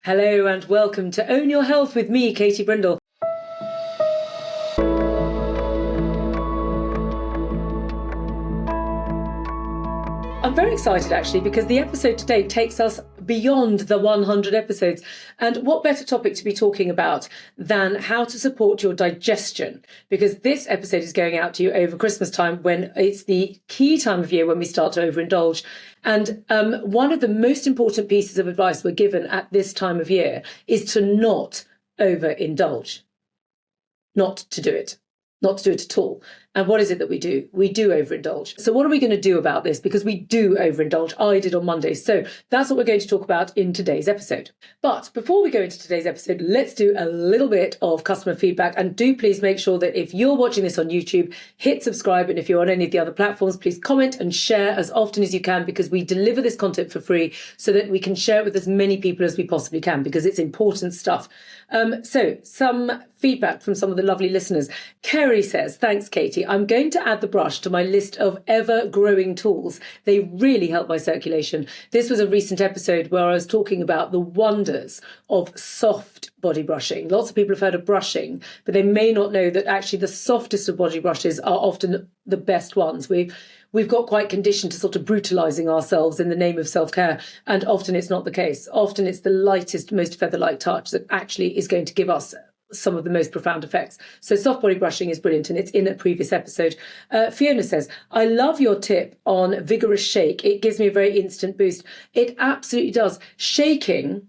Hello and welcome to Own Your Health with me, Katie Brindle. I'm very excited actually because the episode today takes us beyond the 100 episodes. And what better topic to be talking about than how to support your digestion? Because this episode is going out to you over Christmas time when it's the key time of year when we start to overindulge. And one of the most important pieces of advice we're given at this time of year is to not overindulge, not to do it at all. And what is it that we do? We do overindulge. So what are we going to do about this? Because we do overindulge. I did on Monday. So that's what we're going to talk about in today's episode. But before we go into today's episode, let's do a little bit of customer feedback. And do please make sure that if you're watching this on YouTube, hit subscribe. And if you're on any of the other platforms, please comment and share as often as you can, because we deliver this content for free so that we can share it with as many people as we possibly can, because it's important stuff. So some feedback from some of the lovely listeners. Kerry says, thanks, Katie. I'm going to add the brush to my list of ever-growing tools. They really help my circulation. This was a recent episode where I was talking about the wonders of soft body brushing. Lots of people have heard of brushing, but they may not know that actually the softest of body brushes are often the best ones. We've got quite conditioned to sort of brutalising ourselves in the name of self-care, and often it's not the case. Often it's the lightest, most feather-like touch that actually is going to give us some of the most profound effects. So soft body brushing is brilliant, and it's in a previous episode. Fiona says, I love your tip on vigorous shake. It gives me a very instant boost. It absolutely does. Shaking,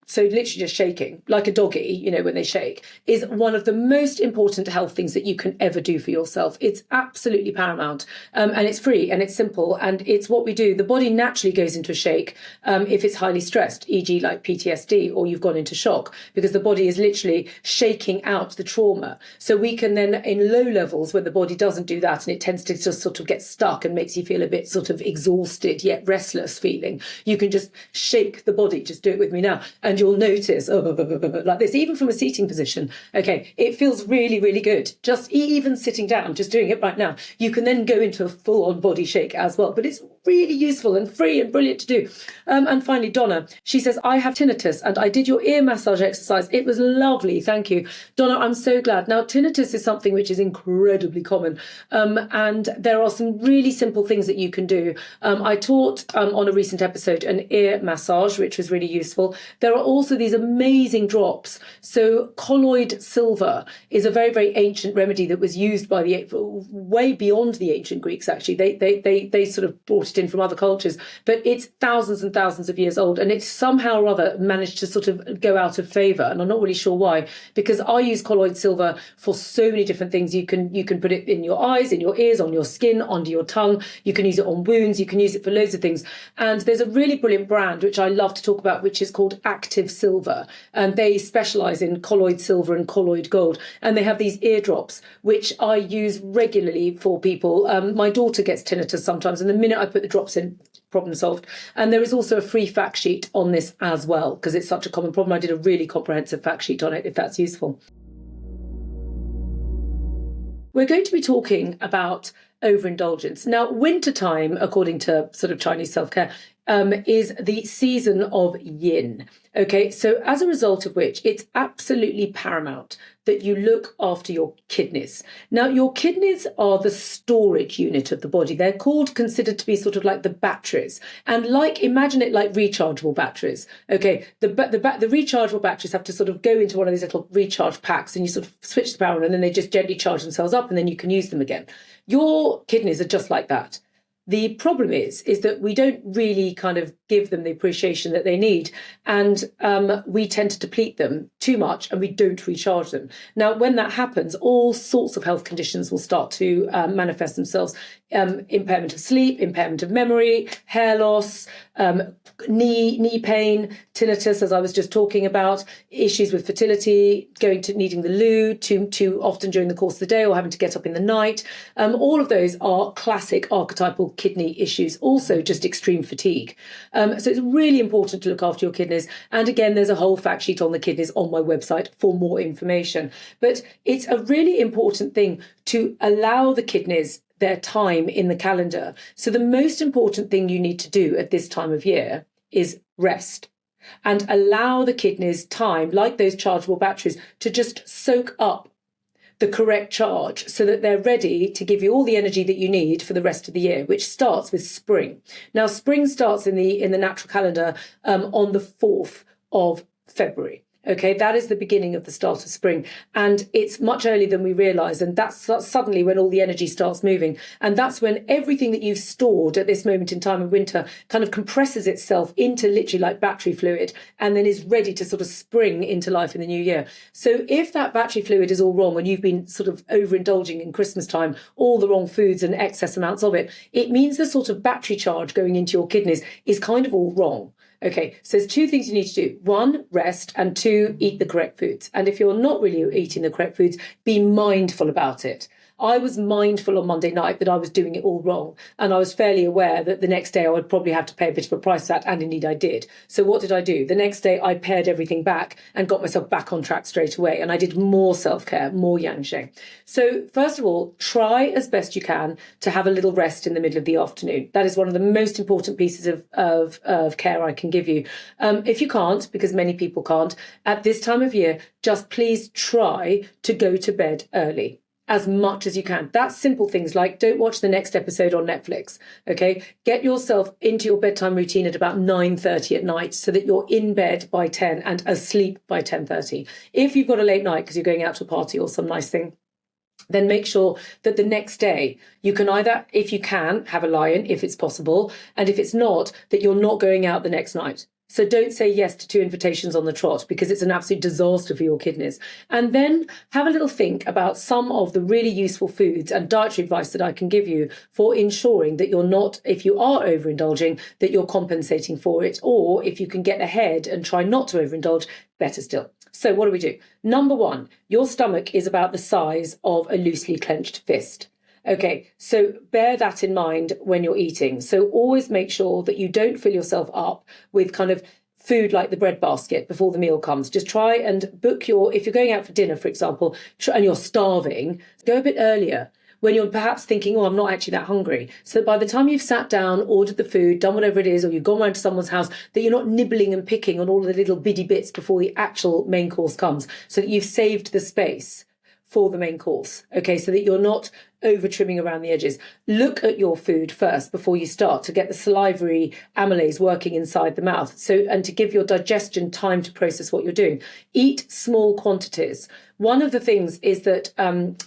so literally just shaking, like a doggy, when they shake, is one of the most important health things that you can ever do for yourself. It's absolutely paramount. And it's free and it's simple. And it's what we do. The body naturally goes into a shake if it's highly stressed, e.g. like PTSD, or you've gone into shock, because the body is literally shaking out the trauma. So we can then, in low levels, where the body doesn't do that and it tends to just sort of get stuck and makes you feel a bit sort of exhausted yet restless feeling, you can just shake the body. Just do it with me now. And you'll notice, like this, even from a seating position. Okay, it feels really, really good. Just even sitting down, just doing it right now. You can then go into a full-on body shake as well. But it's really useful and free and brilliant to do. And finally, Donna, she says, I have tinnitus and I did your ear massage exercise. It was lovely. Thank you. Donna, I'm so glad. Now, tinnitus is something which is incredibly common. And there are some really simple things that you can do. I taught on a recent episode an ear massage, which was really useful. There are also these amazing drops. So colloid silver is a very, very ancient remedy that was used by way beyond the ancient Greeks, actually. They sort of brought it in from other cultures, but it's thousands and thousands of years old, and it's somehow or other managed to sort of go out of favour, and I'm not really sure why, because I use colloid silver for so many different things. You can put it in your eyes, in your ears, on your skin, under your tongue. You can use it on wounds. You can use it for loads of things. And there's a really brilliant brand which I love to talk about, which is called Active Silver, and they specialise in colloid silver and colloid gold, and they have these eardrops which I use regularly for people. My daughter gets tinnitus sometimes, and the minute I put the drops in, problem solved. And there is also a free fact sheet on this as well, because it's such a common problem. I did a really comprehensive fact sheet on it, if that's useful. We're going to be talking about overindulgence. Now, wintertime, according to sort of Chinese self-care, is the season of yin. Okay, so as a result of which, it's absolutely paramount that you look after your kidneys. Now, your kidneys are the storage unit of the body. They're considered to be sort of like the batteries, and imagine it like rechargeable batteries. Okay, the rechargeable batteries have to sort of go into one of these little recharge packs, and you sort of switch the power on, and then they just gently charge themselves up, and then you can use them again. Your kidneys are just like that. The problem is that we don't really kind of give them the appreciation that they need, and we tend to deplete them too much, and we don't recharge them. Now, when that happens, all sorts of health conditions will start to manifest themselves. Impairment of sleep, impairment of memory, hair loss, knee pain, tinnitus, as I was just talking about, issues with fertility, going to needing the loo too often during the course of the day, or having to get up in the night. All of those are classic archetypal kidney issues. Also, just extreme fatigue. So it's really important to look after your kidneys. And again, there's a whole fact sheet on the kidneys on my website for more information. But it's a really important thing to allow the kidneys their time in the calendar. So the most important thing you need to do at this time of year is rest. and allow the kidneys time, like those chargeable batteries, to just soak up the correct charge so that they're ready to give you all the energy that you need for the rest of the year, which starts with spring. Now, spring starts in the natural calendar on the 4th of February. Okay, that is the beginning of the start of spring, and it's much earlier than we realise, and that's suddenly when all the energy starts moving, and that's when everything that you've stored at this moment in time in winter kind of compresses itself into literally like battery fluid, and then is ready to sort of spring into life in the new year. So if that battery fluid is all wrong and you've been sort of overindulging in Christmas time, all the wrong foods and excess amounts of it, it means the sort of battery charge going into your kidneys is kind of all wrong. Okay, so there's two things you need to do. One, rest, and two, eat the correct foods. And if you're not really eating the correct foods, be mindful about it. I was mindful on Monday night that I was doing it all wrong. And I was fairly aware that the next day I would probably have to pay a bit of a price for that. And indeed I did. So what did I do? The next day I pared everything back and got myself back on track straight away. And I did more self-care, more yang Sheng. So first of all, try as best you can to have a little rest in the middle of the afternoon. That is one of the most important pieces of care I can give you. If you can't, because many people can't, at this time of year, just please try to go to bed early, as much as you can. That's simple things like don't watch the next episode on Netflix, okay? Get yourself into your bedtime routine at about 9:30 at night so that you're in bed by 10 and asleep by 10:30. If you've got a late night because you're going out to a party or some nice thing, then make sure that the next day you can either, if you can, have a lie-in, if it's possible, and if it's not, that you're not going out the next night. So don't say yes to 2 invitations on the trot because it's an absolute disaster for your kidneys. And then have a little think about some of the really useful foods and dietary advice that I can give you for ensuring that you're not, if you are overindulging, that you're compensating for it. Or if you can get ahead and try not to overindulge, better still. So what do we do? Number one, your stomach is about the size of a loosely clenched fist. Okay, so bear that in mind when you're eating. So always make sure that you don't fill yourself up with kind of food like the bread basket before the meal comes. Just try and book if you're going out for dinner, for example, and you're starving, go a bit earlier when you're perhaps thinking, oh, I'm not actually that hungry. So by the time you've sat down, ordered the food, done whatever it is, or you've gone round to someone's house, that you're not nibbling and picking on all the little bitty bits before the actual main course comes, so that you've saved the space for the main course, okay, so that you're not over trimming around the edges. Look at your food first before you start to get the salivary amylase working inside the mouth. So, and to give your digestion time to process what you're doing. Eat small quantities. One of the things is that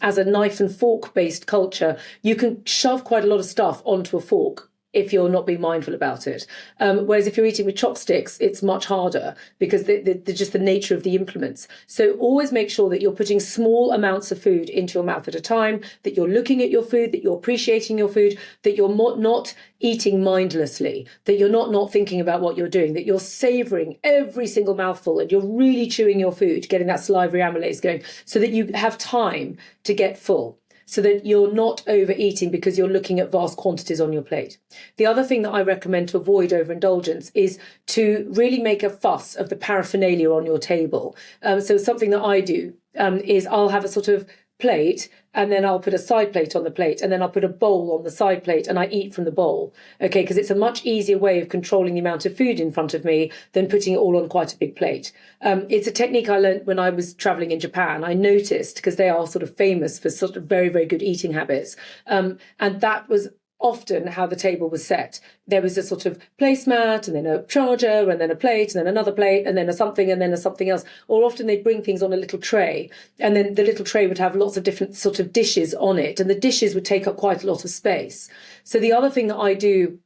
as a knife and fork based culture, you can shove quite a lot of stuff onto a fork if you're not being mindful about it. Whereas if you're eating with chopsticks, it's much harder because they're just the nature of the implements. So always make sure that you're putting small amounts of food into your mouth at a time, that you're looking at your food, that you're appreciating your food, that you're not eating mindlessly, that you're not thinking about what you're doing, that you're savouring every single mouthful and you're really chewing your food, getting that salivary amylase going so that you have time to get full, so that you're not overeating because you're looking at vast quantities on your plate. The other thing that I recommend to avoid overindulgence is to really make a fuss of the paraphernalia on your table. So something that I do is I'll have a sort of plate and then I'll put a side plate on the plate and then I'll put a bowl on the side plate and I eat from the bowl, okay, because it's a much easier way of controlling the amount of food in front of me than putting it all on quite a big plate. It's a technique I learned when I was traveling in Japan. I noticed, because they are sort of famous for sort of very, very good eating habits, and that was often how the table was set. There was a sort of placemat and then a charger and then a plate and then another plate and then a something and then a something else. Or often they'd bring things on a little tray and then the little tray would have lots of different sort of dishes on it and the dishes would take up quite a lot of space. So the other thing that I do,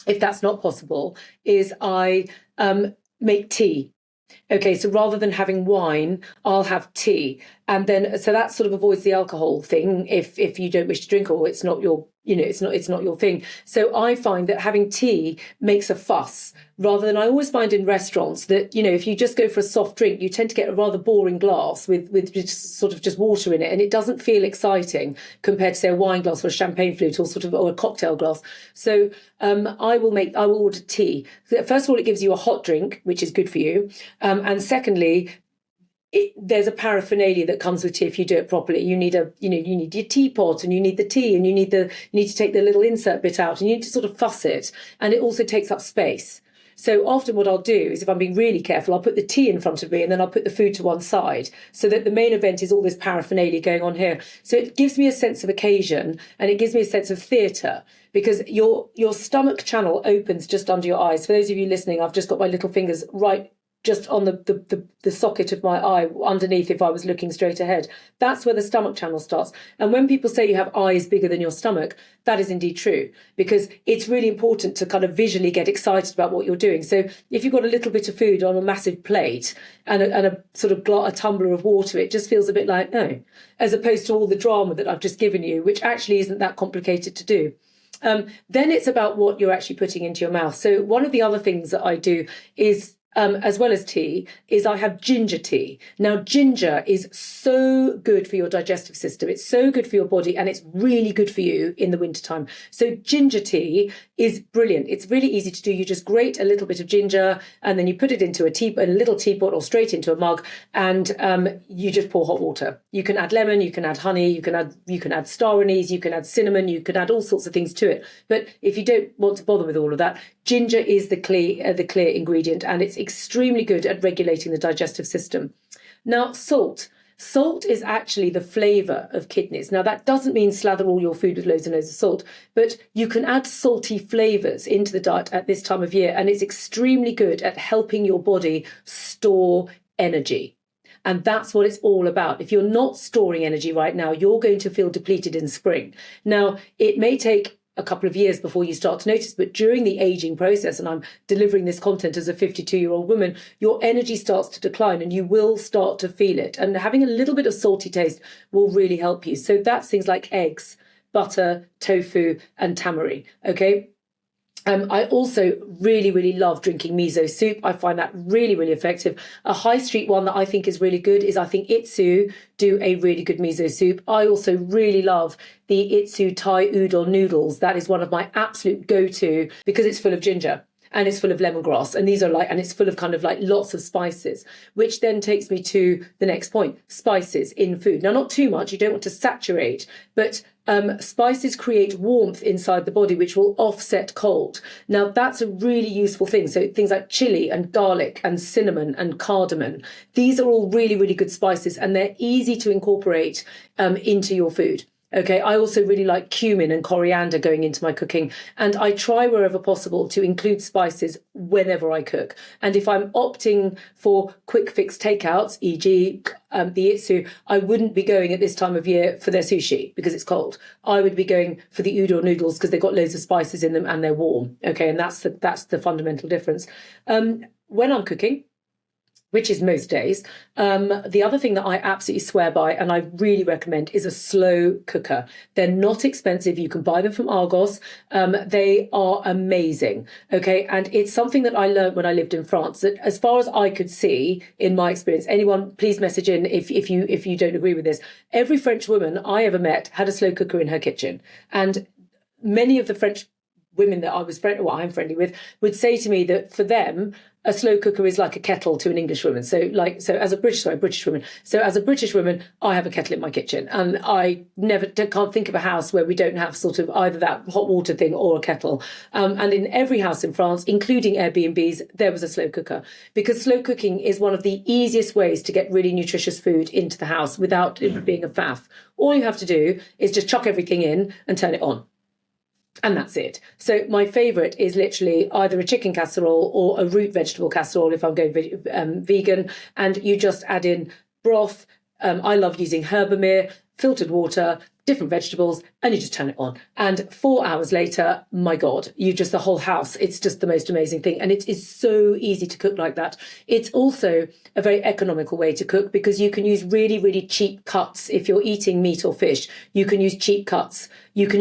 if that's not possible, is I make tea. Okay, so rather than having wine, I'll have tea. And then, so that sort of avoids the alcohol thing if you don't wish to drink or it's not your, it's not your thing. So I find that having tea makes a fuss rather than, I always find in restaurants that, if you just go for a soft drink, you tend to get a rather boring glass with just sort of just water in it. And it doesn't feel exciting compared to say a wine glass or a champagne flute or a cocktail glass. So I will order tea. First of all, it gives you a hot drink, which is good for you. And secondly, there's a paraphernalia that comes with tea if you do it properly. You need you need your teapot and you need the tea and you need to take the little insert bit out and you need to sort of fuss it. And it also takes up space. So often what I'll do is, if I'm being really careful, I'll put the tea in front of me and then I'll put the food to one side so that the main event is all this paraphernalia going on here. So it gives me a sense of occasion and it gives me a sense of theatre, because your stomach channel opens just under your eyes. For those of you listening, I've just got my little fingers right just on the socket of my eye underneath if I was looking straight ahead. That's where the stomach channel starts. And when people say you have eyes bigger than your stomach, that is indeed true, because it's really important to kind of visually get excited about what you're doing. So if you've got a little bit of food on a massive plate and a sort of a tumbler of water, it just feels a bit like, oh, as opposed to all the drama that I've just given you, which actually isn't that complicated to do. Then it's about what you're actually putting into your mouth. So one of the other things that I do is, as well as tea, is I have ginger tea. Now, ginger is so good for your digestive system. It's so good for your body, and it's really good for you in the wintertime. So ginger tea is brilliant. It's really easy to do. You just grate a little bit of ginger and then you put it into a little teapot or straight into a mug, and you just pour hot water. You can add lemon, you can add honey, you can add star anise, you can add cinnamon, you can add all sorts of things to it. But if you don't want to bother with all of that, ginger is the clear ingredient, and it's extremely good at regulating the digestive system. Now, salt. Salt is actually the flavour of kidneys. Now, that doesn't mean slather all your food with loads and loads of salt, but you can add salty flavours into the diet at this time of year, and it's extremely good at helping your body store energy. And that's what it's all about. If you're not storing energy right now, you're going to feel depleted in spring. Now, it may take a couple of years before you start to notice, but during the aging process, and I'm delivering this content as a 52-year-old woman, your energy starts to decline and you will start to feel it. And having a little bit of salty taste will really help you. So that's things like eggs, butter, tofu, and tamari. Okay. I also really, really love drinking miso soup. I find that really, really effective. A high street one that I think is really good is, I think Itsu do a really good miso soup. I also really love the Itsu Thai udon noodles. That is one of my absolute go-to, because it's full of ginger and it's full of lemongrass, and and it's full of kind of like lots of spices, which then takes me to the next point: spices in food. Now, not too much, you don't want to saturate, but spices create warmth inside the body, which will offset cold. Now, that's a really useful thing. So things like chili and garlic and cinnamon and cardamom, these are all really, really good spices, and they're easy to incorporate into your food. Okay, I also really like cumin and coriander going into my cooking, and I try wherever possible to include spices whenever I cook. And if I'm opting for quick fix takeouts, e.g. the Itsu, I wouldn't be going at this time of year for their sushi because it's cold. I would be going for the udon noodles because they've got loads of spices in them and they're warm. Okay, and that's the fundamental difference. When I'm cooking, which is most days, the other thing that I absolutely swear by and I really recommend is a slow cooker. They're not expensive. You can buy them from Argos. They are amazing. Okay, and it's something that I learned when I lived in France, that as far as I could see in my experience, anyone please message in if you don't agree with this. Every French woman I ever met had a slow cooker in her kitchen, and many of the French women that I'm friendly with would say to me that for them, a slow cooker is like a kettle to an English woman. So as a British woman. So as a British woman, I have a kettle in my kitchen, and I can't think of a house where we don't have sort of either that hot water thing or a kettle. And in every house in France, including Airbnbs, there was a slow cooker, because slow cooking is one of the easiest ways to get really nutritious food into the house without it being a faff. All you have to do is just chuck everything in and turn it on. And that's it. So my favourite is literally either a chicken casserole or a root vegetable casserole if I'm going vegan. And you just add in broth. I love using herbamir, filtered water, different vegetables, and you just turn it on. And 4 hours later, my God, the whole house, it's just the most amazing thing. And it is so easy to cook like that. It's also a very economical way to cook, because you can use really, really cheap cuts. If you're eating meat or fish, you can use cheap cuts. You can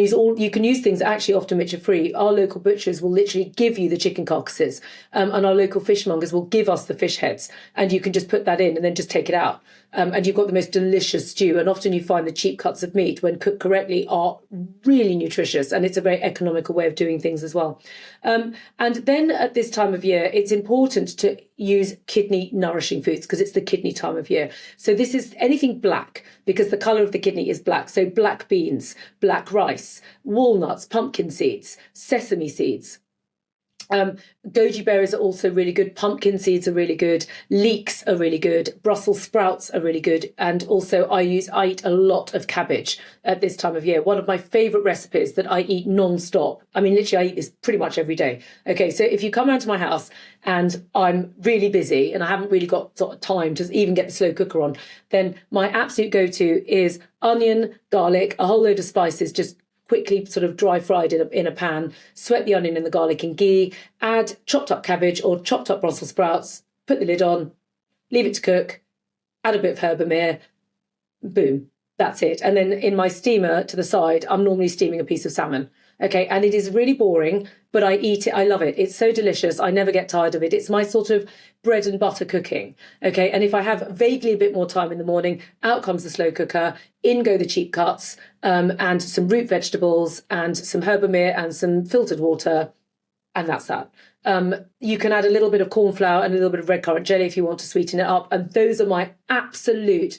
use things actually often which are free. Our local butchers will literally give you the chicken carcasses, and our local fishmongers will give us the fish heads, and you can just put that in and then just take it out. And you've got the most delicious stew. And often you find the cheap cuts of meat, when cooked correctly, are really nutritious, and it's a very economical way of doing things as well. And then at this time of year, it's important to use kidney nourishing foods, because it's the kidney time of year. So this is anything black, because the colour of the kidney is black. So black beans, black rice, walnuts, pumpkin seeds, sesame seeds. Goji berries are also really good. Pumpkin seeds are really good. Leeks are really good. Brussels sprouts are really good. And also I eat a lot of cabbage at this time of year. One of my favorite recipes that I eat non-stop. I mean, literally I eat this pretty much every day. Okay, so if you come around to my house and I'm really busy and I haven't really got sort of time to even get the slow cooker on, then my absolute go-to is onion, garlic, a whole load of spices, just quickly sort of dry fried in a pan, sweat the onion and the garlic in ghee, add chopped up cabbage or chopped up Brussels sprouts, put the lid on, leave it to cook, add a bit of herbamere, boom, that's it. And then in my steamer to the side, I'm normally steaming a piece of salmon. Okay, and it is really boring, but I eat it. I love it. It's so delicious. I never get tired of it. It's my sort of bread and butter cooking. Okay, and if I have vaguely a bit more time in the morning, out comes the slow cooker, in go the cheap cuts, and some root vegetables and some herbamere and some filtered water, and that's that. You can add a little bit of corn flour and a little bit of red currant jelly if you want to sweeten it up, and those are my absolute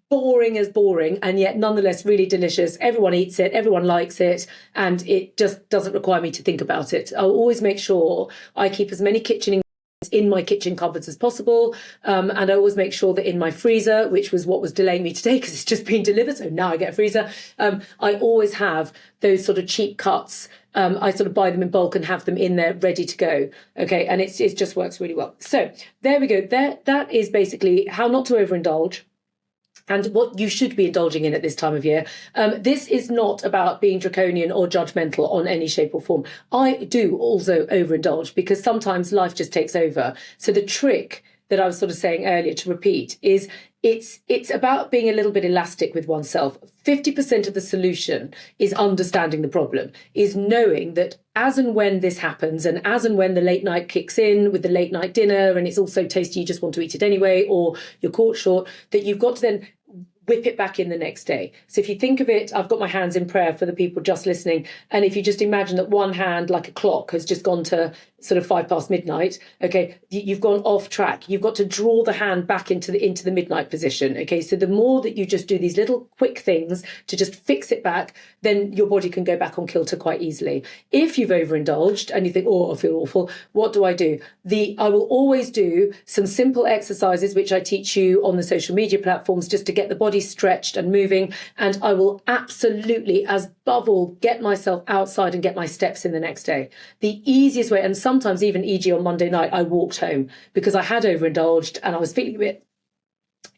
boring as boring, and yet nonetheless really delicious. Everyone eats it, everyone likes it, and it just doesn't require me to think about it. I'll always make sure I keep as many kitchen ingredients in my kitchen cupboards as possible, and I always make sure that in my freezer, which was what was delaying me today because it's just been delivered, so now I get a freezer, I always have those sort of cheap cuts. I sort of buy them in bulk and have them in there ready to go. Okay, and it just works really well. So there we go. That is basically how not to overindulge and what you should be indulging in at this time of year. This is not about being draconian or judgmental on any shape or form. I do also overindulge because sometimes life just takes over. So the trick that I was sort of saying earlier, to repeat, is it's about being a little bit elastic with oneself. 50% of the solution is understanding the problem, is knowing that as and when this happens, and as and when the late night kicks in with the late night dinner, and it's all so tasty you just want to eat it anyway, or you're caught short, that you've got to then whip it back in the next day. So if you think of it, I've got my hands in prayer for the people just listening. And if you just imagine that one hand, like a clock, has just gone to sort of 5 past midnight, okay, you've gone off track. You've got to draw the hand back into the midnight position. Okay, so the more that you just do these little quick things to just fix it back, then your body can go back on kilter quite easily. If you've overindulged and you think, oh, I feel awful, what do? I will always do some simple exercises, which I teach you on the social media platforms, just to get the body stretched and moving. And I will absolutely, as above all, get myself outside and get my steps in the next day. The easiest way, and sometimes even, e.g. on Monday night, I walked home because I had overindulged and I was feeling a bit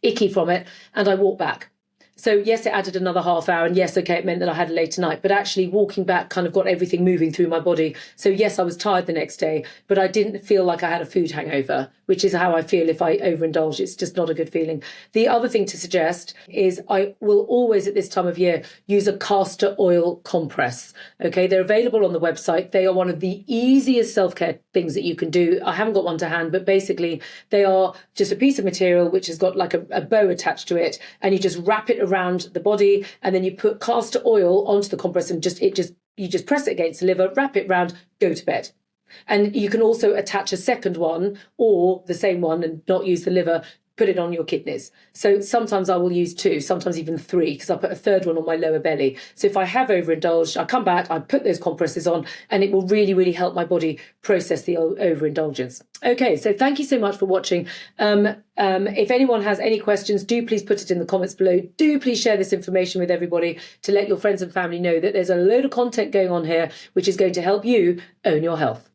icky from it, and I walked back. So yes, it added another half hour, and yes, okay, it meant that I had a later night, but actually walking back kind of got everything moving through my body. So yes, I was tired the next day, but I didn't feel like I had a food hangover, which is how I feel if I overindulge. It's just not a good feeling. The other thing to suggest is I will always at this time of year use a castor oil compress. Okay, they're available on the website. They are one of the easiest self-care things that you can do. I haven't got one to hand, but basically they are just a piece of material which has got like a bow attached to it, and you just wrap it around the body, and then you put castor oil onto the compress, and you just press it against the liver, wrap it round, go to bed. And you can also attach a second one or the same one and not use the liver, put it on your kidneys. So sometimes I will use 2, sometimes even 3, because I put a third one on my lower belly. So if I have overindulged, I come back, I put those compresses on, and it will really, really help my body process the overindulgence. Okay, so thank you so much for watching. If anyone has any questions, do please put it in the comments below. Do please share this information with everybody to let your friends and family know that there's a load of content going on here which is going to help you own your health.